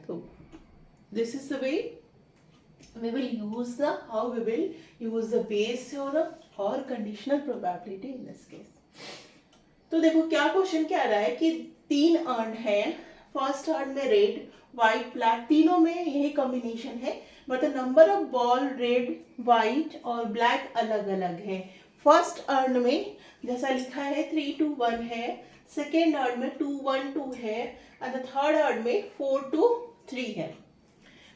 तो this is the way we will use the base theorem or conditional probability in this case. तो देखो क्या question कह रहा है कि 3 अर्न है, फर्स्ट अर्न में रेड व्हाइट ब्लैक तीनों में यही कॉम्बिनेशन है, but the number of ball red white और ब्लैक अलग अलग है. फर्स्ट अर्न में जैसा लिखा है 3 2 1 है, सेकेंड अर्न में 2 1 2 है, एंड द थर्ड अर्न में 4 2 3 है.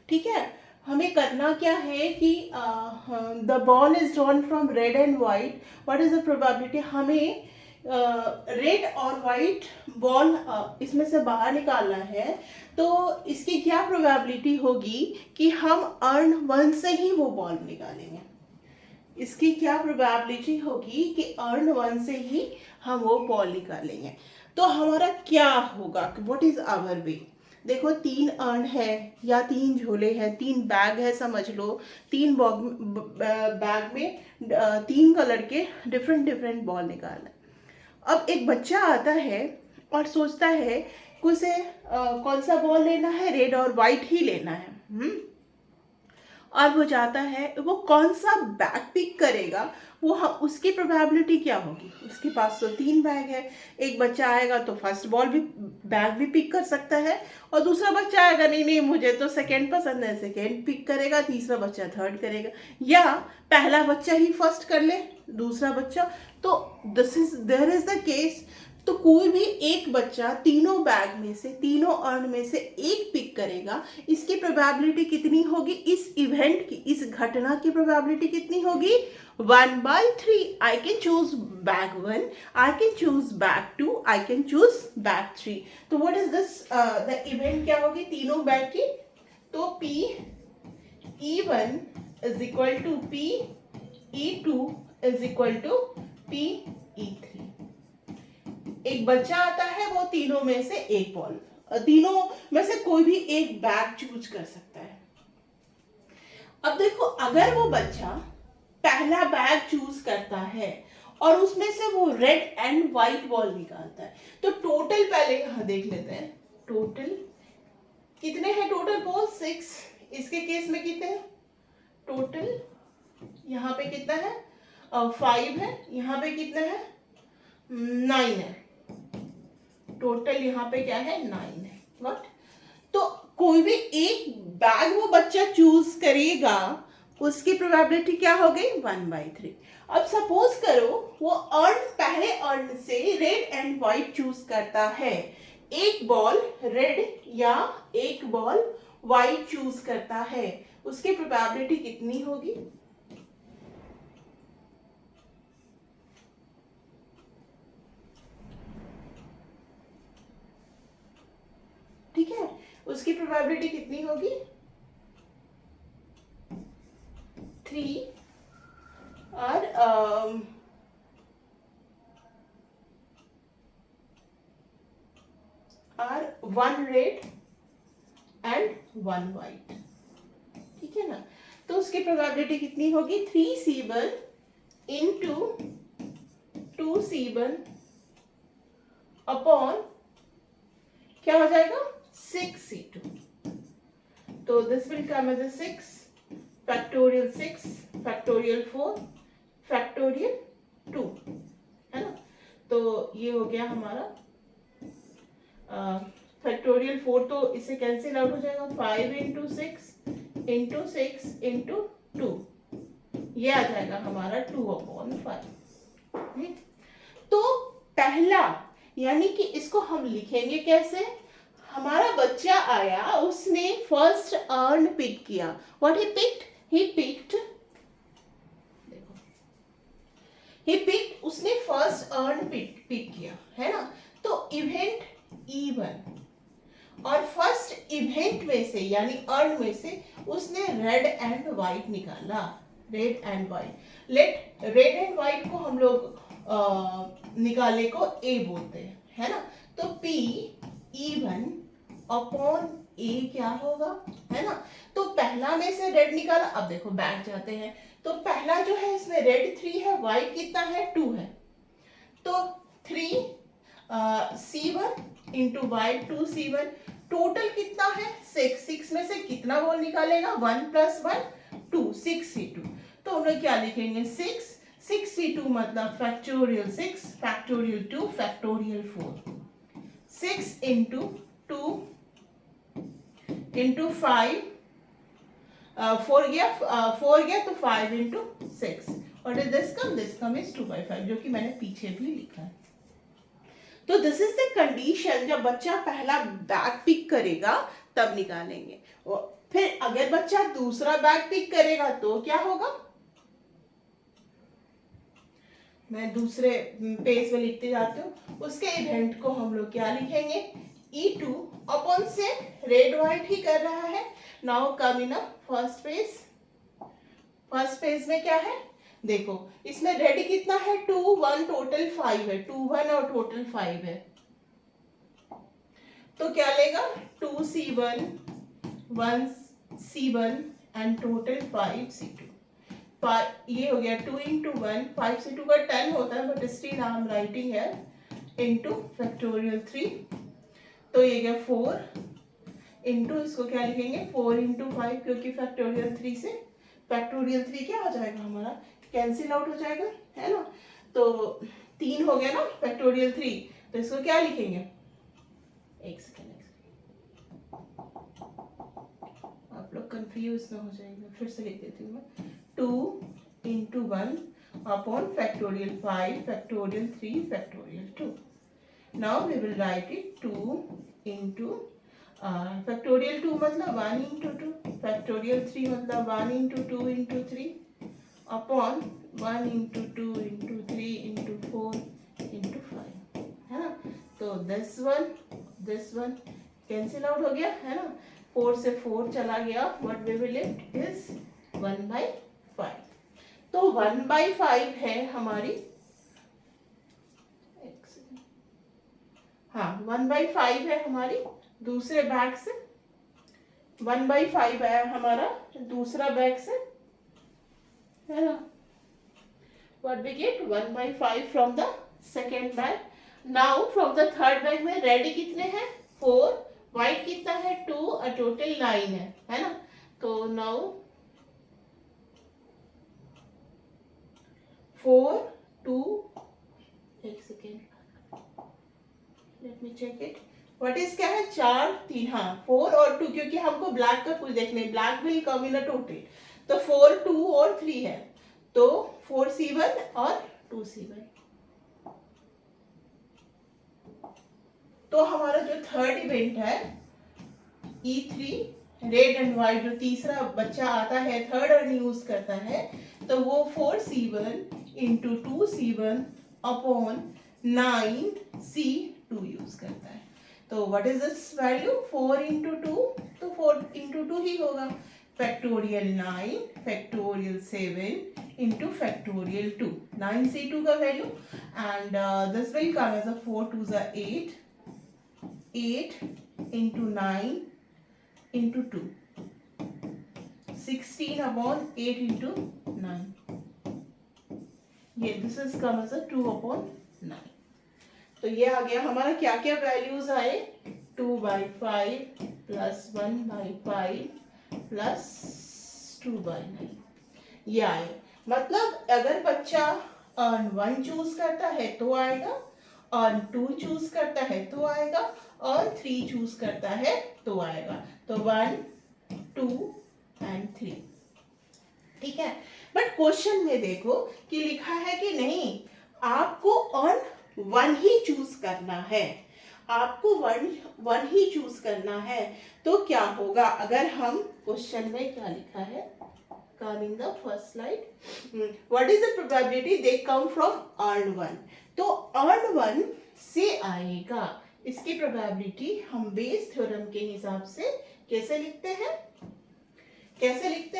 ठीक है, हमें करना क्या है कि the ball is drawn from red and white, what is the probability. हमें रेड और व्हाइट बॉल इसमें से बाहर निकालना है, तो इसकी क्या प्रोबेबिलिटी होगी कि हम अर्न 1 से ही वो बॉल निकालेंगे. इसकी क्या प्रोबेबिलिटी होगी कि अर्न 1 से ही हम वो बॉल निकालेंगे. तो हमारा क्या होगा, व्हाट इज आवर वे. देखो 3 अर्न है या 3 झोले हैं, 3 बैग है समझ लो, 3 बैग में 3 कलर के डिफरेंट बॉल निकालना. अब एक बच्चा आता है और सोचता है कि उसे कौन सा बॉल लेना है, रेड और वाइट ही लेना है. और वो जाता है, वो कौन सा बैग पिक करेगा, वो उसकी प्रोबेबिलिटी क्या होगी. उसके पास तो 3 बैग है, एक बच्चा आएगा तो फर्स्ट बॉल भी बैग भी पिक कर सकता है, और दूसरा बच्चा आएगा नहीं मुझे तो सेकंड पसंद है, सेकंड पिक करेगा, तीसरा बच्चा थर्ड करेगा, या पहला बच्चा ही फर्स्ट कर ले, दूसरा बच्चा. तो देयर इज द केस. तो कोई भी एक बच्चा तीनों बैग में से, तीनों अर्न में से एक पिक करेगा, इसकी प्रोबेबिलिटी कितनी होगी, इस इवेंट की, इस घटना की प्रोबेबिलिटी कितनी होगी, 1/3. I can choose bag 1, I can choose bag 2, I can choose bag 3. तो what is this, the event क्या होगी तीनों बैग की. तो P(E1) is equal to P(E2) is equal to P(E3). एक बच्चा आता है, वो तीनों में से एक बॉल, तीनों में से कोई भी एक बैग चूज कर सकता है. अब देखो अगर वो बच्चा पहला बैग चूज करता है और उसमें से वो रेड एंड व्हाइट बॉल निकालता है, तो टोटल पहले यहां देख लेते हैं, टोटल कितने हैं, टोटल बॉल 6. इसके केस में कितने हैं टोटल, यहाँ पे कितना है 5 है, यहाँ पे कितना है 9 है, टोटल यहाँ पे क्या है 9 है. व्हाट, तो कोई भी एक बैग वो बच्चा चूज करेगा, उसकी प्रोबेबिलिटी क्या हो गई 1/3. अब सपोज करो वो पहले अर्न से रेड एंड व्हाइट चूज करता है, एक बॉल रेड या एक बॉल व्हाइट चूज करता है, उसकी प्रोबेबिलिटी कितनी होगी. ठीक है, उसकी प्रोबेबिलिटी कितनी होगी 3, और 1 रेड एंड 1 वाइट. ठीक है ना, तो उसकी प्रोबेबिलिटी कितनी होगी 3C1 इंटू 2C1 अपॉन क्या हो जाएगा 6C2. तो this will come as 6 factorial 6 factorial 4 factorial 2, है ना. तो ये हो गया हमारा फैक्टोरियल 4, तो इससे कैंसिल आउट हो जाएगा, 5 इंटू 6 इंटू 6 इंटू 2, ये आ जाएगा हमारा 2/5. तो पहला, यानी कि इसको हम लिखेंगे कैसे, हमारा बच्चा आया, उसने फर्स्ट अर्न पिक किया, what he picked, he picked, उसने फर्स्ट अर्न पिक किया, है ना. तो इवेंट E1 और फर्स्ट इवेंट में से यानी अर्न में से उसने रेड एंड व्हाइट निकाला, red and white. Let red and white को हम लोग निकाले को A बोलते हैं, है ना. तो P(E1) अपॉन A क्या होगा, है ना. तो पहला में से रेड निकाला, अब देखो बैक जाते हैं, तो पहला जो है इसमें रेड 3 है, व्हाइट कितना है 2 है, तो 3C1 into white 2C1, total कितना है 6 कितना वोल्ट निकालेगा, 1 + 1 2, 6C2। तो हम लोग क्या लिखेंगे, 6C2 मतलब फैक्टोरियल 6 फैक्टोरियल 2 फैक्टोरियल 4, 6 × 2 × 5, 4 गया तो 5 × 6, और दिस कम इज 2/5, जो कि मैंने पीछे भी लिखा है। तो दिस इज द कंडीशन, जब बच्चा पहला बैग पिक करेगा तब निकालेंगे। और फिर अगर बच्चा दूसरा बैग पिक करेगा तो क्या होगा, मैं दूसरे पेज में लिखते जाती हूँ। उसके इवेंट को हम लोग क्या लिखेंगे, E2 अपॉन से रेड व्हाइट ही कर रहा है। Now come in first page. First page में क्या है, देखो इसमें रेड कितना है, 2 1 टोटल 5 है, 2 1 और टोटल 5 है। तो क्या लेगा, 2C1 1C1 and total 5C2। ये हो गया 2 × 1, 5C2 का 10 होता है, but still I am writing है इंटू फैक्टोरियल 3। तो ये गया 4 इंटू, इसको क्या लिखेंगे, 4 × 5, क्योंकि फैक्टोरियल 3 से फैक्टोरियल 3 क्या आ जाएगा हमारा, कैंसिल आउट हो जाएगा, है ना। तो 3 हो गया ना फैक्टोरियल 3, तो इसको क्या लिखेंगे, एक सेकेंड, आप लोग कंफ्यूज ना हो जाएगा, फिर से लिख देती हूँ मैं। 2 × 1 upon factorial 5 factorial 3 factorial 2। Now we will write it 2 × factorial 2 मतलब 1 × 2, फैक्टोरियल 3 मतलब 1 × 2 × 3 अपॉन 1 × 2 × 3 × 4 × 5, है ना। तो दिस वन कैंसिल आउट हो गया, है ना। 4 से 4 चला गया, what we will left is 1/5। तो 1/5 है हमारी, हाँ 1/5 है हमारी दूसरे बैग से, 1/5 है हमारा दूसरा बैग से, है ना। What we get 1/5 from the second bag. Now from the third bag में रेड कितने हैं, 4, व्हाइट कितना है, 2, और टोटल 9 है ना। तो now 4 2, एक second, let me check it, what is क्या है, 4 3, हाँ 4 और 2, क्योंकि हमको ब्लैक का कुछ देखने, black will come in a total, तो 4 2 और 3 है, तो 4C1 और 2C1। तो हमारा जो थर्ड इवेंट है E3 रेड एंड व्हाइट, जो तीसरा बच्चा आता है थर्ड अर्न यूज करता है, तो वो 4C1 × 2C1 upon 9C2 use करता है। तो व्हाट इज दिस वैल्यू, 4 × 2, तो 4 × 2 ही होगा, factorial 9 factorial 7 into factorial 2, 9C2 का value, and this will come as a 4 2s are 8, 8 into 9 into 2, 16 upon 8 into 9, ये this is come as a 2 upon 9। तो ये आ गया हमारा, क्या क्या वैल्यूज आए, 2/5 plus 1/5 plus 2/9, ये आए। मतलब अगर बच्चा अर्न 1 चूज करता है तो आएगा, अर्न 2 चूज करता है तो आएगा, और 3 चूज करता है तो आएगा। तो 1 2 एंड 3, ठीक है। बट क्वेश्चन में देखो कि लिखा है कि नहीं, आपको अर्न 1 ही चूज करना है, आपको 1 ही चूज करना है। तो क्या होगा, अगर हम क्वेश्चन में क्या लिखा है, coming the first slide, what is the probability they come from earned 1, तो earned 1 से आएगा, इसकी प्रोबेबिलिटी हम बेस थ्योरम के हिसाब से कैसे लिखते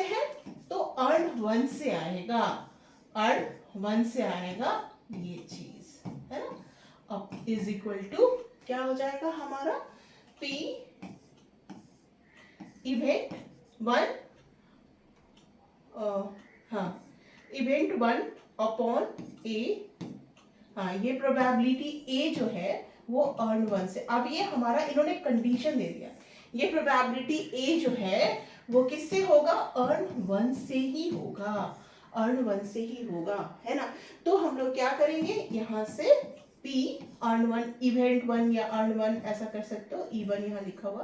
हैं, तो earned 1 से आएगा, earned 1 से आएगा ये चीज, है ना। अब इज इक्वल टू क्या हो जाएगा हमारा, P इवेंट 1, हाँ इवेंट 1 अपॉन A, हाँ ये प्रोबेबिलिटी A जो है वो अर्न 1 से। अब ये हमारा इन्होंने कंडीशन दे दिया ये प्रोबेबिलिटी ए जो है वो किससे होगा, अर्न वन से ही होगा, अर्न वन से ही होगा, है ना। तो हम लोग क्या करेंगे, यहाँ से P earn one, event one या अर्न वन ऐसा कर सकते हो, E1 यहाँ लिखा हुआ,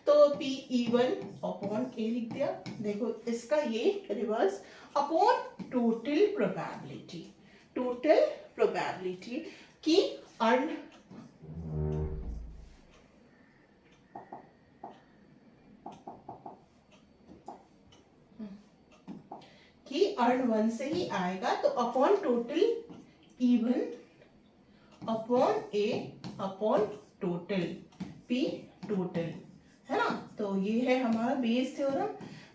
तो P E1 अपॉन A लिख दिया। देखो इसका ये reverse upon total probability, total probability की अर्न कि अर्न वन से ही आएगा, तो upon total E1 upon A upon total P total, है ना। तो ये है हमारा बेस थ्योरम।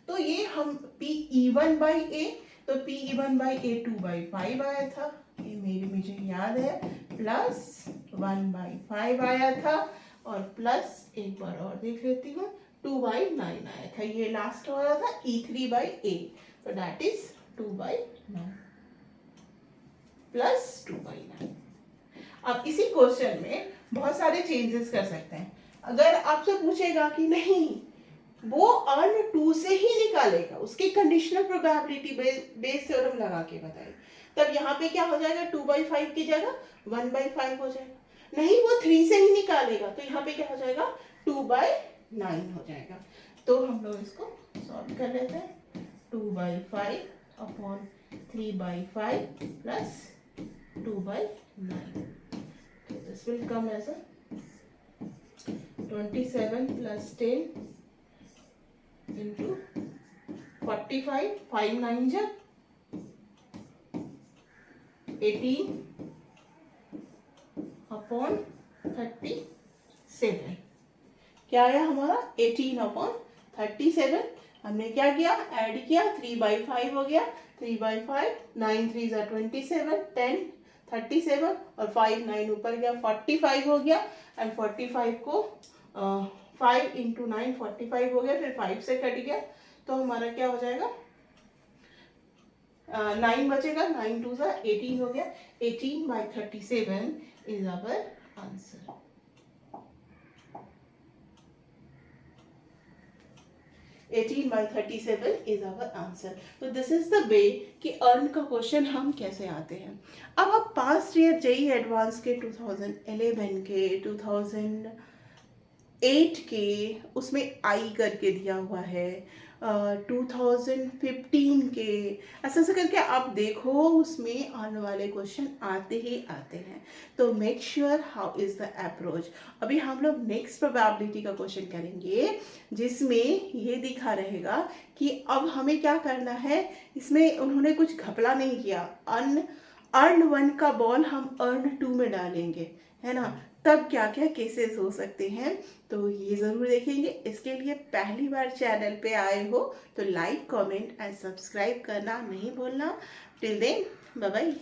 तो ये हम P E1 बाई A, तो P E1 बाई A 2/5 आया था, ये मुझे याद है, प्लस 1/5 आया था, और प्लस एक बार और देख लेती हूँ 2/9 आया था, ये लास्ट वाला था E3/A, तो दैट इज 2/9 प्लस 2/9। अब इसी क्वेश्चन में बहुत सारे चेंजेस कर सकते हैं। अगर आपसे पूछेगा कि नहीं वो अर्न 2 से ही निकालेगा, उसकी कंडीशनल प्रोबेबिलिटी बेस थ्योरम लगा के बताइए, तब यहाँ पे क्या हो जाएगा, 2/5 की जगह 1/5 हो जाएगा। नहीं वो 3 से ही निकालेगा, तो यहाँ पे क्या हो जाएगा, 2/9 हो जाएगा। तो हम लोग इसको सॉल्व कर लेते हैं, 2/5 upon 3/5 plus 2/9, so this will come as a 27 plus 10 into 45, 5 9 जा 18 अपॉन 37, क्या आया हमारा 18 अपॉन 37। हमने क्या किया, ऐड किया, 3/5 हो गया, 3/5, 9 3 27, 10 37 और 5 9 ऊपर गया 45 हो गया, एंड 45 को 5 इंटू 9 45 हो गया, फिर 5 से कट गया, तो हमारा क्या हो जाएगा, 9 बचेगा, 9 2 18 हो गया, 18/37 is our answer. is our answer। तो दिस इज द वे कि अर्न का क्वेश्चन हम कैसे आते हैं। अब आप पास्ट ईयर जेई एडवांस के 2011 के 2008 के उसमें आई करके दिया हुआ है, 2015 के, ऐसा ऐसा करके आप देखो उसमें आने वाले क्वेश्चन आते ही आते हैं। तो make sure how is the approach. अभी हम लोग नेक्स्ट प्रोबेबिलिटी का क्वेश्चन करेंगे, जिसमें ये दिखा रहेगा कि अब हमें क्या करना है। इसमें उन्होंने कुछ घपला नहीं किया, अर्न 1 का बॉल हम अर्न 2 में डालेंगे, है ना, तब क्या क्या केसेस हो सकते हैं, तो ये ज़रूर देखेंगे। इसके लिए पहली बार चैनल पे आए हो तो लाइक कमेंट एंड सब्सक्राइब करना नहीं भूलना। Till then bye bye.